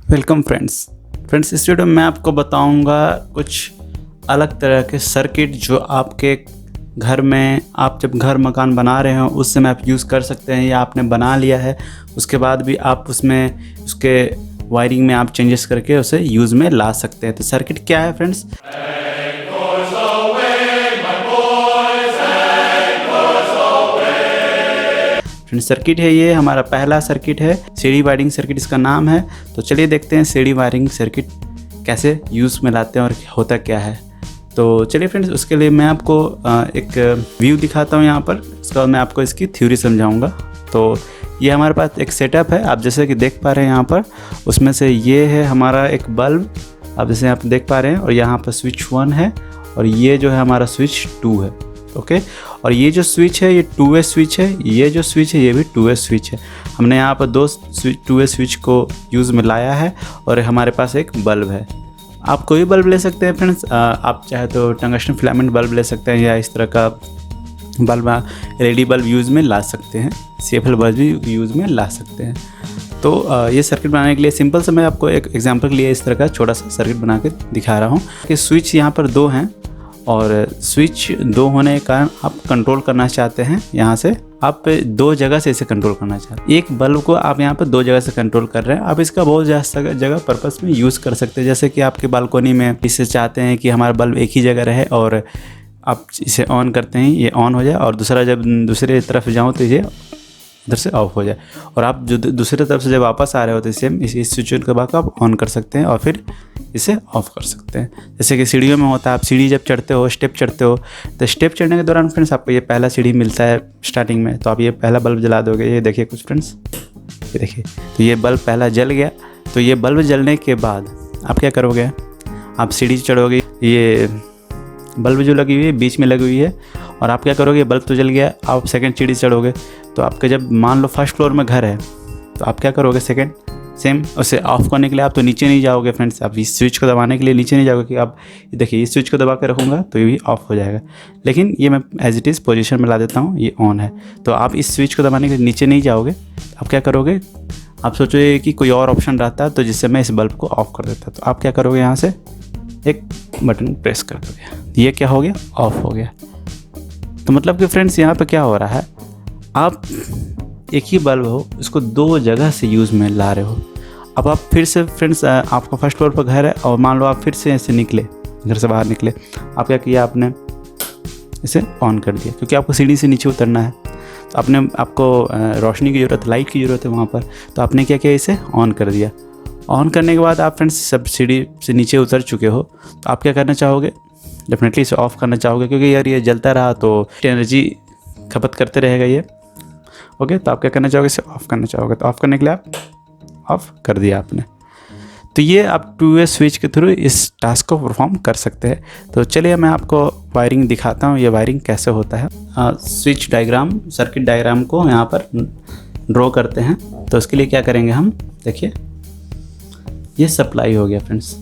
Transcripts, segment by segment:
Welcome friends इस video में मैं आपको बताऊंगा कुछ अलग तरह के सर्किट जो आपके घर में आप जब घर मकान बना रहे हो उस समय आप यूज़ कर सकते हैं, या आपने बना लिया है उसके बाद भी आप उसमें उसके वायरिंग में आप चेंजेस करके उसे यूज़ में ला सकते हैं। तो सर्किट क्या है फ्रेंड्स? सर्किट है, ये हमारा पहला सर्किट है, सीढ़ी वायरिंग सर्किट इसका नाम है। तो चलिए देखते हैं सीढ़ी वायरिंग सर्किट कैसे यूज़ में लाते हैं और होता क्या है। तो चलिए फ्रेंड्स, उसके लिए मैं आपको एक व्यू दिखाता हूँ यहाँ पर, उसका मैं आपको इसकी थ्योरी समझाऊँगा। तो ये हमारे पास एक सेटअप है, आप जैसे कि देख पा रहे हैं यहाँ पर, उसमें से ये है हमारा एक बल्ब, आप जैसे यहाँ पर देख पा रहे हैं, और यहाँ पर स्विच 1 है और ये जो है हमारा स्विच 2 है। ओके, और ये जो स्विच है ये 2 वे स्विच है, ये जो स्विच है ये भी 2 वे स्विच है। हमने यहाँ पर दो 2 वे स्विच को यूज़ में लाया है और हमारे पास एक बल्ब है। आप कोई बल्ब ले सकते हैं फ्रेंड्स, आप चाहे तो टंगस्टन फिलामेंट बल्ब ले सकते हैं, या इस तरह का बल्ब LED बल्ब यूज़ में ला सकते हैं, CFL बल्ब भी यूज़ में ला सकते हैं। तो ये सर्किट बनाने के लिए सिंपल से मैं आपको एक एग्जांपल के लिए इस तरह का छोटा सा सर्किट बना के दिखा रहा हूँ कि स्विच यहाँ पर 2 हैं और स्विच 2 होने के कारण आप कंट्रोल करना चाहते हैं, यहाँ से आप 2 जगह से इसे कंट्रोल करना चाहते हैं। एक बल्ब को आप यहाँ पर 2 जगह से कंट्रोल कर रहे हैं। आप इसका बहुत ज़्यादा जगह पर्पस में यूज़ कर सकते हैं, जैसे कि आपके बालकोनी में इसे चाहते हैं कि हमारा बल्ब एक ही जगह रहे और आप इसे ऑन करते हैं ये ऑन हो जाए, और जब दूसरे तरफ जाऊँ तो ये इधर से ऑफ हो जाए, और आप जो दूसरी तरफ से जब वापस आ रहे हो तो इसे इस स्विच के बाद आप ऑन कर सकते हैं और फिर इसे ऑफ कर सकते हैं। जैसे कि सीढ़ियों में होता है, आप सीढ़ी जब चढ़ते हो, स्टेप चढ़ते हो, तो स्टेप चढ़ने के दौरान फ्रेंड्स आपको ये पहला सीढ़ी मिलता है स्टार्टिंग में, तो आप ये पहला बल्ब जला दोगे। ये देखिए कुछ फ्रेंड्स, ये देखिए, तो ये बल्ब पहला जल गया। तो ये बल्ब जलने के बाद आप क्या करोगे, आप सीढ़ी चढ़ोगे, ये बल्ब जो लगी हुई है बीच में लगी हुई है, और आप क्या करोगे, बल्ब तो जल गया, आप सेकंड सीढ़ी चढ़ोगे। तो आपके जब मान लो फर्स्ट फ्लोर में घर है तो आप क्या करोगे, सेकंड सेम उसे ऑफ करने के लिए आप तो नीचे नहीं जाओगे फ्रेंड्स, आप इस स्विच को दबाने के लिए नीचे नहीं जाओगे कि आप देखिए इस स्विच को दबा के रखूँगा तो ये भी ऑफ हो जाएगा, लेकिन ये मैं एज इट इज़ पोजीशन में ला देता हूँ, ये ऑन है। तो आप इस स्विच को दबाने के लिए नीचे नहीं जाओगे, आप क्या करोगे, आप सोचोगे कि कोई और ऑप्शन रहता है तो जिससे मैं इस बल्ब को ऑफ कर देता, तो आप क्या करोगे, यहाँ से एक बटन प्रेस कर दोगे, ये क्या हो गया, ऑफ हो गया। तो मतलब कि फ्रेंड्स यहाँ पे क्या हो रहा है, आप एक ही बल्ब हो इसको 2 जगह से यूज़ में ला रहे हो। अब आप फिर से फ्रेंड्स, आपका फर्स्ट फ्लोर पर घर है और मान लो आप फिर से ऐसे निकले, घर से बाहर निकले, आप क्या किया, आपने इसे ऑन कर दिया क्योंकि आपको सीढ़ी से नीचे उतरना है, तो आपको रोशनी की ज़रूरत, लाइट की ज़रूरत है वहाँ पर, तो आपने क्या किया, इसे ऑन कर दिया। ऑन करने के बाद आप फ्रेंड्स सब सीढ़ी से नीचे उतर चुके हो, तो आप क्या करना चाहोगे, डेफिनेटली इसे ऑफ़ करना चाहोगे, क्योंकि यार ये जलता रहा तो एनर्जी खपत करते रहेगा ये। ओके, तो आप क्या करना चाहोगे, इसे ऑफ़ करना चाहोगे, तो ऑफ़ करने के लिए आप ऑफ़ कर दिया आपने। तो ये आप 2 वे स्विच के थ्रू इस टास्क को परफॉर्म कर सकते हैं। तो चलिए मैं आपको वायरिंग दिखाता हूँ, ये वायरिंग कैसे होता है। स्विच डायग्राम, सर्किट डायग्राम को यहाँ पर ड्रॉ करते हैं। तो उसके लिए क्या करेंगे हम, देखिए ये सप्लाई हो गया फ्रेंड्स।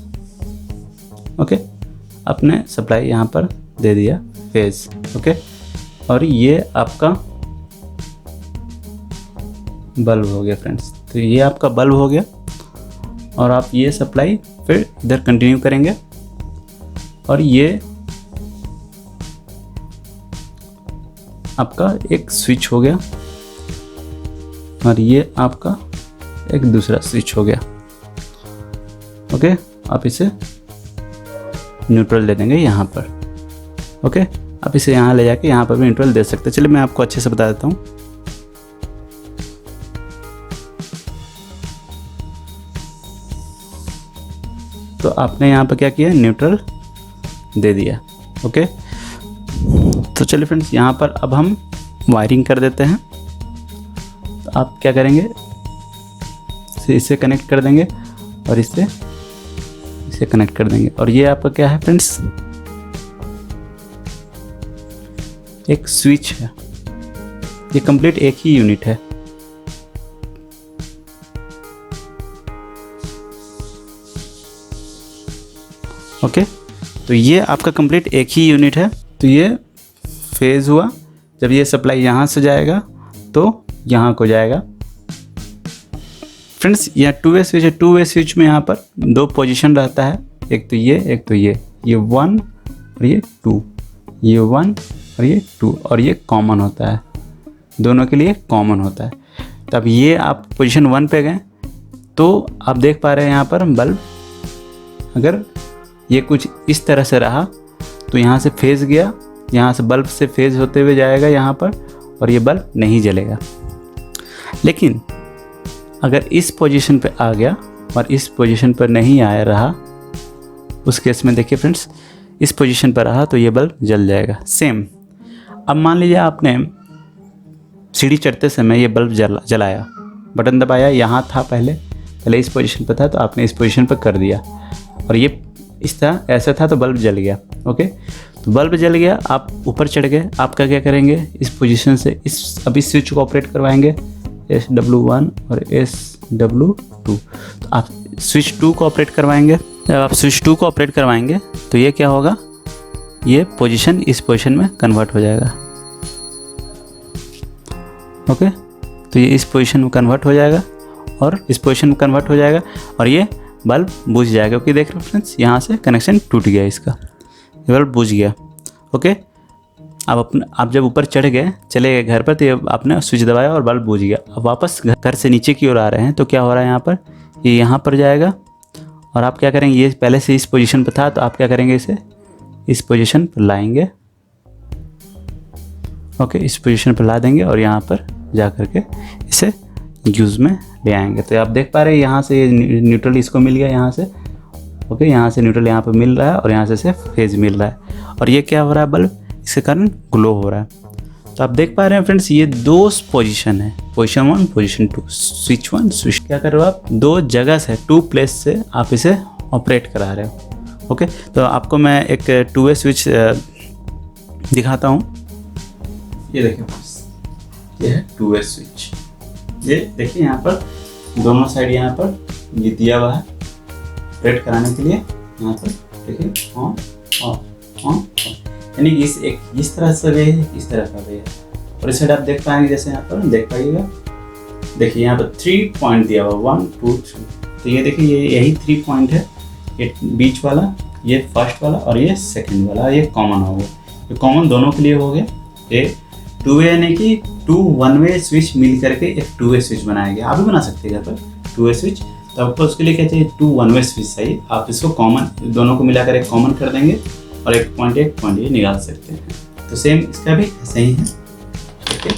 ओके, आपने सप्लाई यहाँ पर दे दिया फेज। ओके, और ये आपका बल्ब हो गया फ्रेंड्स। तो ये आपका बल्ब हो गया, और आप ये सप्लाई फिर इधर कंटिन्यू करेंगे, और ये आपका एक स्विच हो गया, और ये आपका एक दूसरा स्विच हो गया। ओके, आप इसे न्यूट्रल दे देंगे यहाँ पर। ओके, आप इसे यहाँ ले जाके यहाँ पर भी न्यूट्रल दे सकते हैं। चलिए मैं आपको अच्छे से बता देता हूँ। तो आपने यहाँ पर क्या किया, न्यूट्रल दे दिया। ओके, तो चलिए फ्रेंड्स, यहाँ पर अब हम वायरिंग कर देते हैं। तो आप क्या करेंगे, इसे कनेक्ट कर देंगे और इसे कनेक्ट कर देंगे, और ये आपका क्या है फ्रेंड्स, एक स्विच है। ये कंप्लीट एक ही यूनिट है। ओके, तो ये आपका कंप्लीट एक ही यूनिट है। तो ये फेज हुआ, जब ये सप्लाई यहाँ से जाएगा तो यहाँ को जाएगा, फ्रेंड्स यह 2 वे स्विच है। 2 वे स्विच में यहाँ पर 2 पोजीशन रहता है, एक तो ये, एक तो ये 1 और ये 2, ये 1 और ये 2, और ये कॉमन होता है, दोनों के लिए कॉमन होता है। तब ये आप पोजीशन 1 पे गए तो आप देख पा रहे हैं यहाँ पर बल्ब, अगर ये कुछ इस तरह से रहा तो यहाँ से फेज़ गया, यहाँ से बल्ब से फेज़ होते हुए जाएगा यहाँ पर, और ये बल्ब नहीं जलेगा। लेकिन अगर इस पोजीशन पे आ गया और इस पोजीशन पर नहीं आया रहा, उस केस में देखिए फ्रेंड्स, इस पोजीशन पर रहा तो ये बल्ब जल जाएगा। सेम अब मान लीजिए आपने सीढ़ी चढ़ते समय ये बल्ब जलाया, बटन दबाया, यहाँ था पहले इस पोजीशन पर था तो आपने इस पोजीशन पर कर दिया, और ये इस तरह ऐसा था तो बल्ब जल गया। ओके, तो बल्ब जल गया, आप ऊपर चढ़ गए, आपका क्या करेंगे, इस पोजीशन से अब इस स्विच को ऑपरेट करवाएंगे, SW1 और SW2। तो आप स्विच 2 को ऑपरेट करवाएंगे। जब आप स्विच 2 को ऑपरेट करवाएंगे तो ये क्या होगा, ये पोजीशन इस पोजीशन में कन्वर्ट हो जाएगा। ओके, तो ये इस पोजीशन में कन्वर्ट हो जाएगा और इस पोजीशन में कन्वर्ट हो जाएगा, और ये बल्ब बुझ जाएगा, क्योंकि देख रहे हो फ्रेंड्स यहाँ से कनेक्शन टूट गया, इसका ये बल्ब बुझ गया। ओके, आप जब ऊपर चढ़ गए, चले गए घर पर, तो आपने स्विच दबाया और बल्ब बुझ गया। अब वापस घर से नीचे की ओर आ रहे हैं तो क्या हो रहा है, यहाँ पर ये यहाँ पर जाएगा, और आप क्या करेंगे, ये पहले से इस पोजीशन पर था तो आप क्या करेंगे, इसे इस पोजीशन पर लाएंगे। ओके, इस पोजीशन पर ला देंगे और यहाँ पर जा करके इसे यूज़ में ले आएंगे। तो आप देख पा रहे हैं यहाँ से ये न्यूट्रल इसको मिल गया यहाँ से। ओके, यहाँ से न्यूट्रल यहाँ पर मिल रहा है और यहाँ से फेज मिल रहा है, और ये क्या हो रहा है, बल्ब इसके कारण ग्लो हो रहा है। तो आप देख पा रहे हैं फ्रेंड्स, ये 2 पोजीशन है, पोजीशन 1 पोजीशन 2, स्विच 1 स्विच, क्या कर रहे हो आप, 2 जगह से 2 प्लेस से आप इसे ऑपरेट करा रहे हो। ओके, तो आपको मैं एक 2 वे स्विच दिखाता हूँ। ये देखिए फ्रेंड्स, ये है 2 वे स्विच। ये देखिए यहाँ पर दोनों साइड यहाँ पर ये दिया हुआ है ऑपरेट कराने के लिए। यहाँ पर देखिए ऑन ऑफ ऑन, यानी इस तरह से वे है, इस तरह का वे है, और इस साइड आप देख पाएंगे, जैसे यहाँ पर देख पाइएगा, देखिए यहाँ पर 3 पॉइंट दिया हुआ 1 2 3। तो ये देखिए ये यही 3 पॉइंट है, ये बीच वाला, ये फर्स्ट वाला और ये सेकंड वाला, ये कॉमन हो गया। ये कॉमन दोनों के लिए हो गया। ये 2 वे यानी कि 2 1 वे स्विच मिल करके एक 2 वे स्विच बनाया गया। आप भी बना सकते हैं घर पर 2 वे स्विच। तो आपको उसके लिए क्या चाहिए, 2 1 वे स्विच चाहिए। आप इसको कॉमन, दोनों को मिलाकर एक कॉमन कर देंगे और एक पॉइंट ये निकाल सकते हैं। तो सेम इसका भी ऐसा ही है। ओके,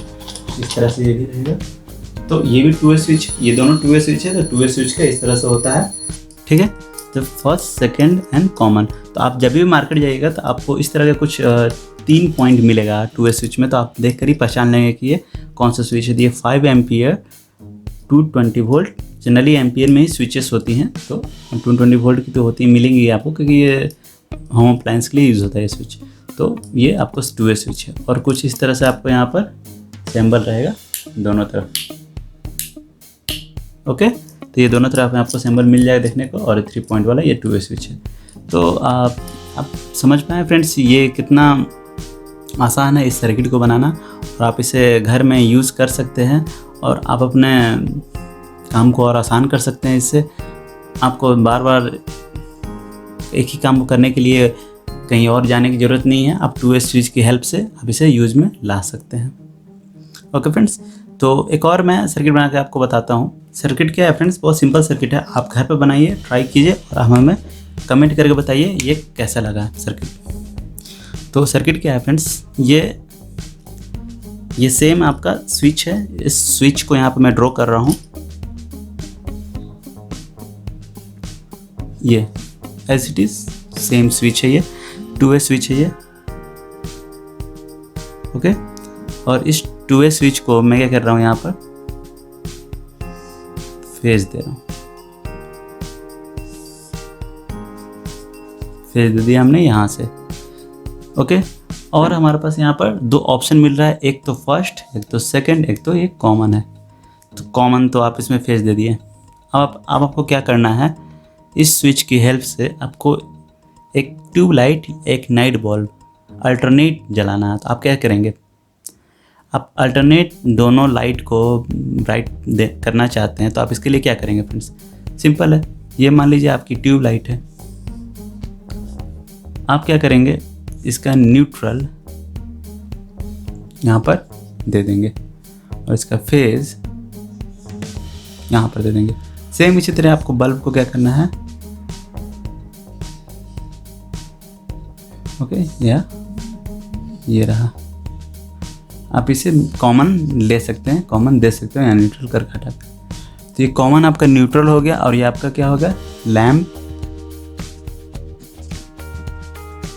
इस तरह से ये भी रहेगा। तो ये भी 2 वे स्विच, ये दोनों 2 वे स्विच है, तो 2 वे स्विच का इस तरह से होता है। ठीक है, तो फर्स्ट सेकंड एंड कॉमन। तो आप जब भी मार्केट जाइएगा तो आपको इस तरह के कुछ 3 पॉइंट मिलेगा 2 वे स्विच में। तो आप देख कर ही पहचान लेंगे कि ये कौन सा स्विच है। ये 5 एम्पियर 220 वोल्ट, जनरली एम्पियर में ही स्विचेस होती हैं, तो 220 वोल्ट की तो होती मिलेंगी आपको, क्योंकि ये होम अप्लायंस के लिए यूज़ होता है ये स्विच। तो ये आपको 2 वे स्विच है, और कुछ इस तरह से आपको यहाँ पर सिंबल रहेगा दोनों तरफ। ओके, तो ये दोनों तरफ आपको सिंबल मिल जाएगा देखने को, और 3 पॉइंट वाला ये 2 वे स्विच है। तो आप समझ पाए फ्रेंड्स, ये कितना आसान है इस सर्किट को बनाना, और आप इसे घर में यूज़ कर सकते हैं और आप अपने काम को और आसान कर सकते हैं। इससे आपको बार बार एक ही काम को करने के लिए कहीं और जाने की ज़रूरत नहीं है। आप 2 वे स्विच की हेल्प से आप इसे यूज़ में ला सकते हैं। ओके फ्रेंड्स, तो एक और मैं सर्किट बना के आपको बताता हूँ। सर्किट क्या है फ्रेंड्स, बहुत सिंपल सर्किट है। आप घर पर बनाइए, ट्राई कीजिए और हमें कमेंट करके बताइए ये कैसा लगा सर्किट। तो सर्किट क्या है फ्रेंड्स, ये सेम आपका स्विच है। इस स्विच को यहाँ पर मैं ड्रॉ कर रहा हूँ। ये as it is same switch है, ये 2 वे स्विच है ये। ओके, और इस 2 वे स्विच को मैं क्या कर रहा हूँ, यहाँ पर फेज दे रहा हूँ। फेज दे दिया हमने यहाँ से। ओके, और हमारे पास यहाँ पर 2 ऑप्शन मिल रहा है, एक तो फर्स्ट, एक तो सेकंड, एक तो ये कॉमन है। तो कॉमन तो आप इसमें फेज दे दिए। अब आपको क्या करना है, इस स्विच की हेल्प से आपको एक ट्यूबलाइट, एक नाइट बल्ब अल्टरनेट जलाना है। तो आप क्या करेंगे, आप अल्टरनेट दोनों लाइट को ब्राइट करना चाहते हैं तो आप इसके लिए क्या करेंगे फ्रेंड्स, सिंपल है। ये मान लीजिए आपकी ट्यूब लाइट है, आप क्या करेंगे, इसका न्यूट्रल यहाँ पर दे देंगे और इसका फेज यहाँ पर दे देंगे। सेम इसी तरह आपको बल्ब को क्या करना है, ओके, या ये रहा, आप इसे कॉमन ले सकते हैं, कॉमन दे सकते हो या न्यूट्रल कर हटा के। तो ये कॉमन आपका न्यूट्रल हो गया और ये आपका क्या हो गया, लैम्प,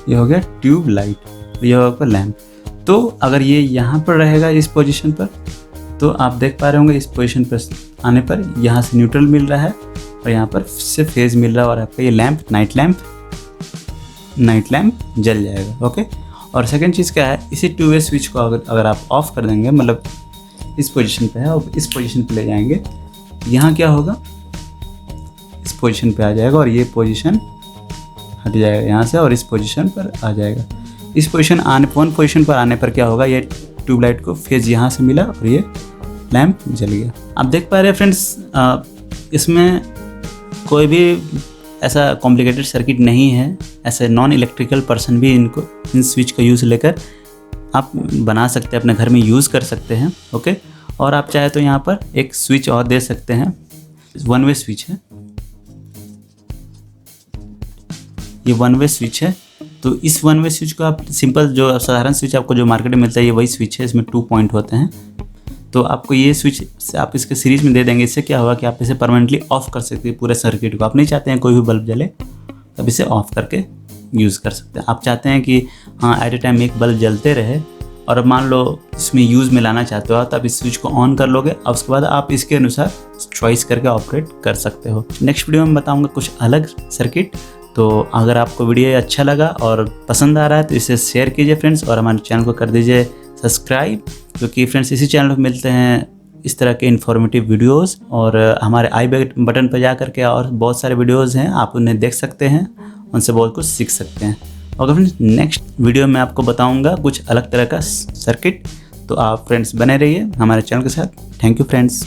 ये हो गया ट्यूब लाइट, ये होगा आपका लैम्प। तो अगर ये यहाँ पर रहेगा इस पोजीशन पर, तो आप देख पा रहे होंगे इस पोजीशन पर आने पर यहाँ से न्यूट्रल मिल रहा है और यहाँ पर से फेज मिल रहा है और आपका ये लैम्प नाइट लैम्प जल जाएगा। ओके, और सेकंड चीज़ क्या है, इसी 2-वे स्विच को अगर आप ऑफ कर देंगे, मतलब इस पोजीशन पे है और इस पोजीशन पे ले जाएंगे, यहाँ क्या होगा, इस पोजीशन पे आ जाएगा और ये पोजीशन हट जाएगा यहाँ से और इस पोजीशन पर आ जाएगा। इस पोजीशन पोजीशन पर आने पर क्या होगा, ये ट्यूबलाइट को फेज यहाँ से मिला और ये लैम्प जल गया। आप देख पा रहे हैं फ्रेंड्स, इसमें कोई भी ऐसा कॉम्प्लिकेटेड सर्किट नहीं है। ऐसे नॉन इलेक्ट्रिकल पर्सन भी इन स्विच का यूज़ लेकर आप बना सकते हैं, अपने घर में यूज़ कर सकते हैं। ओके, और आप चाहे तो यहाँ पर एक स्विच और दे सकते हैं, 1-वे स्विच है, ये 1-वे स्विच है। तो इस 1-वे स्विच को आप सिंपल जो साधारण स्विच आपको जो मार्केट में मिलता है, ये वही स्विच है, इसमें 2 पॉइंट होते हैं। तो आपको ये स्विच से आप इसके सीरीज़ में दे देंगे, इससे क्या होगा कि आप इसे परमानेंटली ऑफ कर सकते हैं पूरे सर्किट को। आप नहीं चाहते हैं कोई भी बल्ब जले, तब इसे ऑफ करके यूज़ कर सकते हैं। आप चाहते हैं कि हाँ एट ए टाइम एक बल्ब जलते रहे और मान लो इसमें यूज़ में लाना चाहते हो तो आप इस स्विच को ऑन कर लोगे और उसके बाद आप इसके अनुसार चॉइस करके ऑपरेट कर सकते हो। नेक्स्ट वीडियो में बताऊँगा कुछ अलग सर्किट। तो अगर आपको वीडियो अच्छा लगा और पसंद आ रहा है तो इसे शेयर कीजिए फ्रेंड्स, और हमारे चैनल को कर दीजिए सब्सक्राइब, क्योंकि फ्रेंड्स इसी चैनल पर मिलते हैं इस तरह के इन्फॉर्मेटिव वीडियोस। और हमारे आई बटन पर जा करके और बहुत सारे वीडियोस हैं, आप उन्हें देख सकते हैं, उनसे बहुत कुछ सीख सकते हैं। ओके फ्रेंड्स, नेक्स्ट वीडियो में आपको बताऊंगा कुछ अलग तरह का सर्किट। तो आप फ्रेंड्स बने रहिए हमारे चैनल के साथ। Thank you friends.